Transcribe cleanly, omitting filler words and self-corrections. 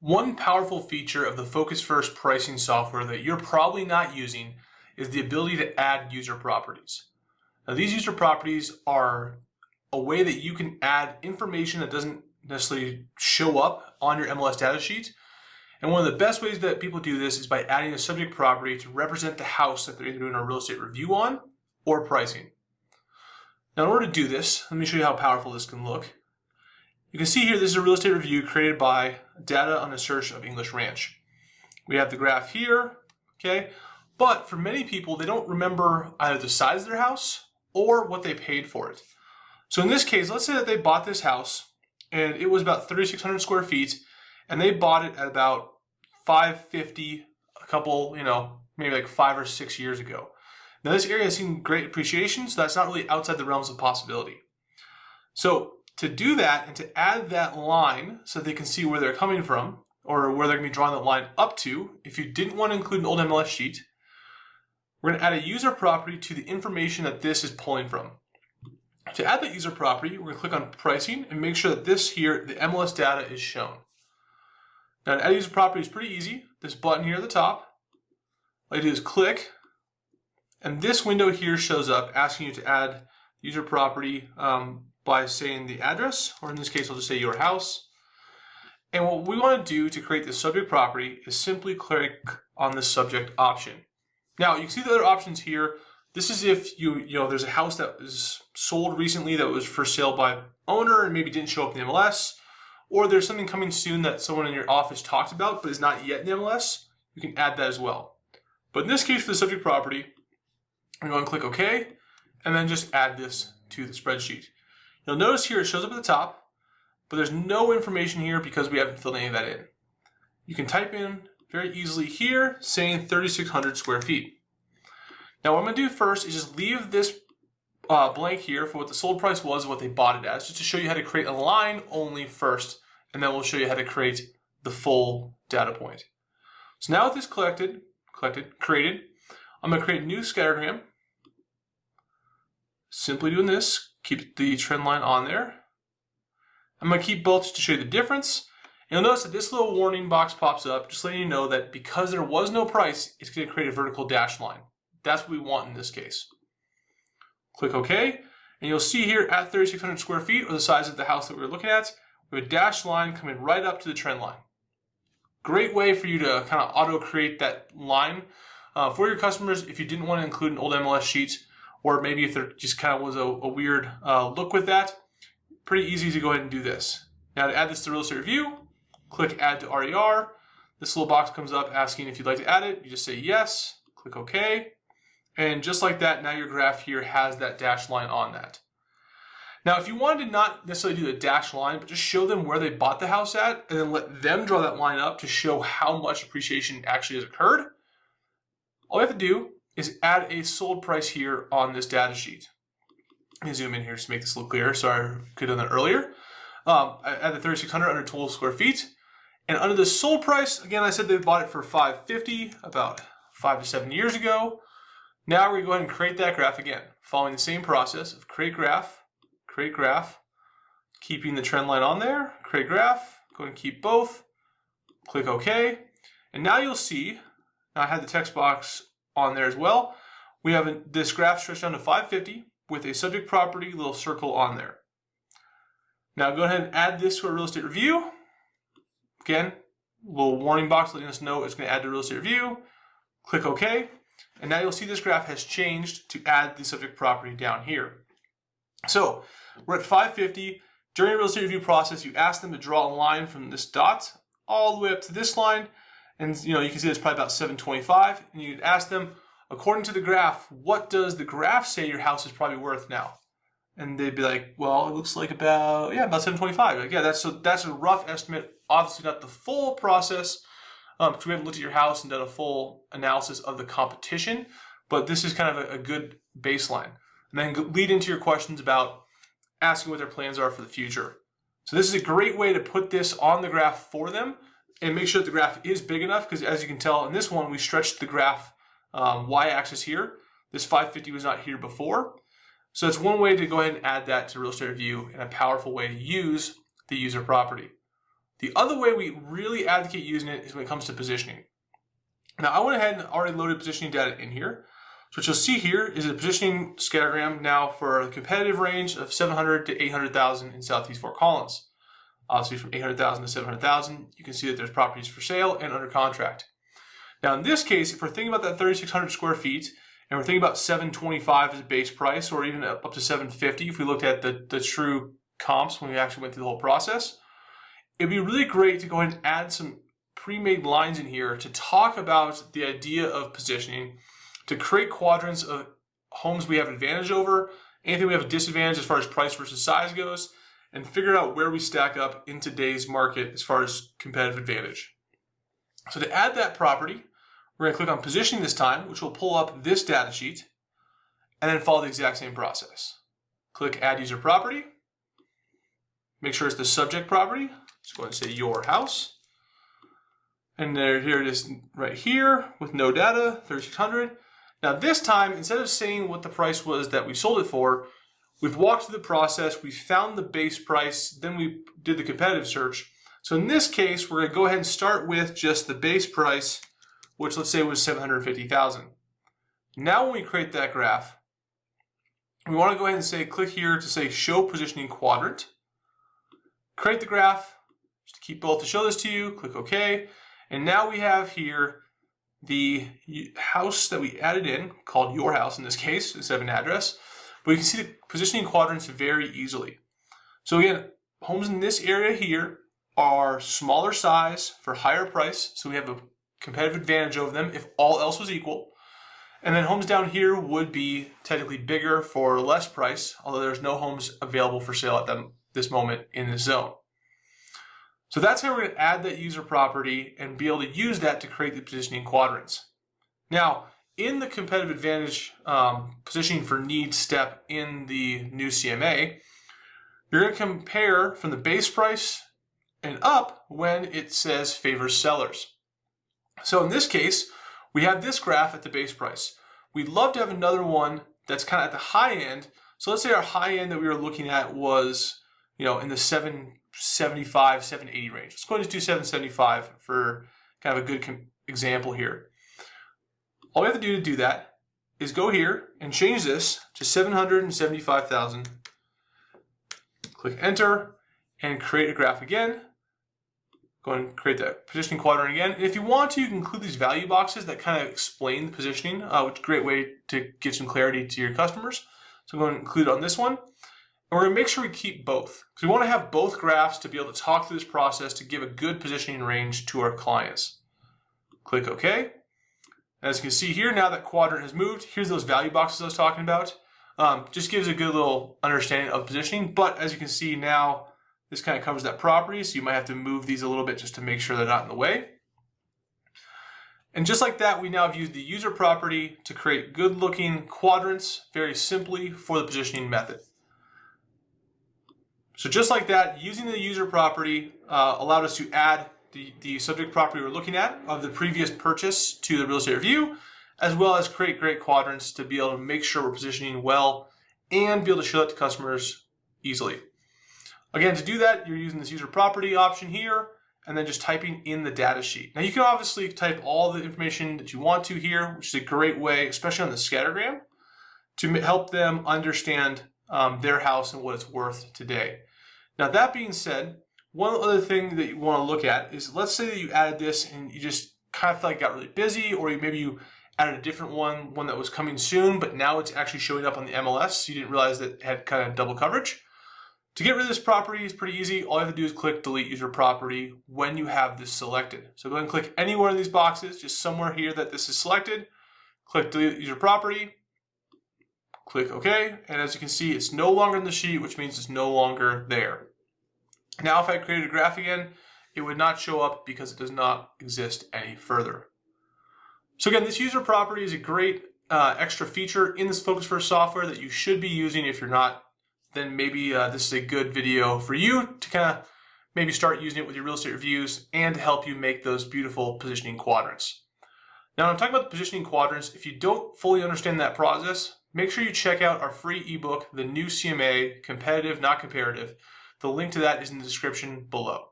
One powerful feature of the Focus First pricing software that you're probably not using is the ability to add user properties. Now, these user properties are a way that you can add information that doesn't necessarily show up on your MLS data sheet. And one of the best ways that people do this is by adding a subject property to represent the house that they're either doing a real estate review on or pricing. Now, in order to do this, let me show you how powerful this can look. You can see here, this is a real estate review created by data on the search of English Ranch. We have the graph here, okay? But for many people, they don't remember either the size of their house or what they paid for it. So in this case, let's say that they bought this house and it was about 3,600 square feet and they bought it at about $550 a couple, maybe like 5 or 6 years ago. Now this area has seen great appreciation, so that's not really outside the realms of possibility. So to do that and to add that line so they can see where they're coming from or where they're going to be drawing that line up to, if you didn't want to include an old MLS sheet, we're going to add a user property to the information that this is pulling from. To add that user property, we're going to click on pricing and make sure that this here, the MLS data, is shown. Now to add a user property is pretty easy. This button here at the top, all you do is click, and this window here shows up asking you to add user property by saying the address, or in this case, I'll just say your house. And what we want to do to create this subject property is simply click on the subject option. Now, you can see the other options here. This is if there's a house that was sold recently that was for sale by owner and maybe didn't show up in the MLS, or there's something coming soon that someone in your office talked about but is not yet in the MLS. You can add that as well. But in this case, for the subject property, I'm going to click OK, and then just add this to the spreadsheet. You'll notice here it shows up at the top, but there's no information here because we haven't filled any of that in. You can type in very easily here saying 3,600 square feet. Now what I'm going to do first is just leave this blank here for what the sold price was and what they bought it as, just to show you how to create a line only first, and then we'll show you how to create the full data point. So now with this created, I'm going to create a new scattergram. Simply doing this, keep the trend line on there. I'm going to keep both just to show you the difference. You'll notice that this little warning box pops up, just letting you know that because there was no price, it's going to create a vertical dashed line. That's what we want in this case. Click OK, and you'll see here at 3,600 square feet, or the size of the house that we were looking at, we have a dashed line coming right up to the trend line. Great way for you to kind of auto-create that line for your customers if you didn't want to include an old MLS sheet, or maybe if there just kind of was a weird look with that. Pretty easy to go ahead and do this. Now to add this to Real Estate Review, click Add to RER. This little box comes up asking if you'd like to add it. You just say yes, click OK. And just like that, now your graph here has that dashed line on that. Now if you wanted to not necessarily do the dashed line, but just show them where they bought the house at, and then let them draw that line up to show how much appreciation actually has occurred, all you have to do is add a sold price here on this data sheet. Let me zoom in here just to make this a little clearer. Sorry, I could have done that earlier. I added 3,600 under total square feet. And under the sold price, again, I said they bought it for $550 about 5 to 7 years ago. Now we're going to go ahead and create that graph again, following the same process of create graph, keeping the trend line on there, create graph, go ahead and keep both, click OK. And now you'll see, now I had the text box on there as well. We have this graph stretched down to 550 with a subject property little circle on there. Now go ahead and add this to a real estate review. Again, little warning box letting us know it's going to add to real estate review. Click OK. And now you'll see this graph has changed to add the subject property down here. So we're at 550. During the real estate review process, you ask them to draw a line from this dot all the way up to this line. And you can see it's probably about 725, and you'd ask them, according to the graph, what does the graph say your house is probably worth now? And they'd be like, well, it looks like about 725. Like, yeah, that's a rough estimate. Obviously not the full process, because we haven't looked at your house and done a full analysis of the competition, but this is kind of a good baseline. And then lead into your questions about asking what their plans are for the future. So this is a great way to put this on the graph for them, and make sure that the graph is big enough, because as you can tell in this one, we stretched the graph y-axis here. This 550 was not here before. So it's one way to go ahead and add that to Real Estate Review, and a powerful way to use the user property. The other way we really advocate using it is when it comes to positioning. Now, I went ahead and already loaded positioning data in here. So what you'll see here is a positioning scattergram now for the competitive range of 700 to 800,000 in Southeast Fort Collins. Obviously, from 800,000 to 700,000, you can see that there's properties for sale and under contract. Now, in this case, if we're thinking about that 3,600 square feet, and we're thinking about 725 as a base price, or even up to 750 if we looked at the true comps when we actually went through the whole process, it'd be really great to go ahead and add some pre-made lines in here to talk about the idea of positioning, to create quadrants of homes we have advantage over, anything we have a disadvantage as far as price versus size goes, and figure out where we stack up in today's market as far as competitive advantage. So to add that property, we're going to click on positioning this time, which will pull up this data sheet, and then follow the exact same process. Click add user property. Make sure it's the subject property. Let's go ahead and say your house. And here it is right here with no data, 3,600. Now this time, instead of saying what the price was that we sold it for, we've walked through the process, we found the base price, then we did the competitive search. So in this case, we're going to go ahead and start with just the base price, which let's say was 750,000. Now when we create that graph, we want to go ahead and say, click here to say show positioning quadrant. Create the graph, just to keep both to show this to you, click OK. And now we have here the house that we added in, called your house in this case, instead of an address. But you can see the positioning quadrants very easily. So again, homes in this area here are smaller size for higher price, so we have a competitive advantage over them if all else was equal. And then homes down here would be technically bigger for less price, although there's no homes available for sale at this moment in this zone. So that's how we're going to add that user property and be able to use that to create the positioning quadrants. Now, in the competitive advantage positioning for need step in the new CMA, you're going to compare from the base price and up when it says favors sellers. So in this case, we have this graph at the base price. We'd love to have another one that's kind of at the high end. So let's say our high end that we were looking at was, in the 775, 780 range. Let's go ahead and do 775 for kind of a good example here. All we have to do that is go here and change this to 775,000. Click enter and create a graph again. Go ahead and create that positioning quadrant again. And if you want to, you can include these value boxes that kind of explain the positioning, which is a great way to give some clarity to your customers. So I'm going to include it on this one. And we're going to make sure we keep both, because we want to have both graphs to be able to talk through this process to give a good positioning range to our clients. Click OK. As you can see here, now that quadrant has moved, here's those value boxes I was talking about. Just gives a good little understanding of positioning. But as you can see now, this kind of covers that property, so you might have to move these a little bit just to make sure they're not in the way. And just like that, we now have used the user property to create good-looking quadrants very simply for the positioning method. So just like that, using the user property allowed us to add the subject property we're looking at of the previous purchase to the real estate review, as well as create great quadrants to be able to make sure we're positioning well and be able to show that to customers easily. Again, to do that, you're using this user property option here, and then just typing in the data sheet. Now you can obviously type all the information that you want to here, which is a great way, especially on the scattergram, to help them understand their house and what it's worth today. Now that being said, one other thing that you want to look at is, let's say that you added this and you just kind of felt like it got really busy, or maybe you added a different one that was coming soon, but now it's actually showing up on the MLS, so you didn't realize that it had kind of double coverage. To get rid of this property is pretty easy. All you have to do is click delete user property when you have this selected. So go ahead and click anywhere in these boxes, just somewhere here that this is selected. Click delete user property. Click OK. And as you can see, it's no longer in the sheet, which means it's no longer there. Now, if I created a graph again, it would not show up because it does not exist any further. So again, this user property is a great extra feature in this Focus First software that you should be using. If you're not, then maybe this is a good video for you to kind of maybe start using it with your real estate reviews and to help you make those beautiful positioning quadrants. Now, when I'm talking about the positioning quadrants, if you don't fully understand that process, make sure you check out our free ebook, The New CMA, Competitive Not Comparative. The link to that is in the description below.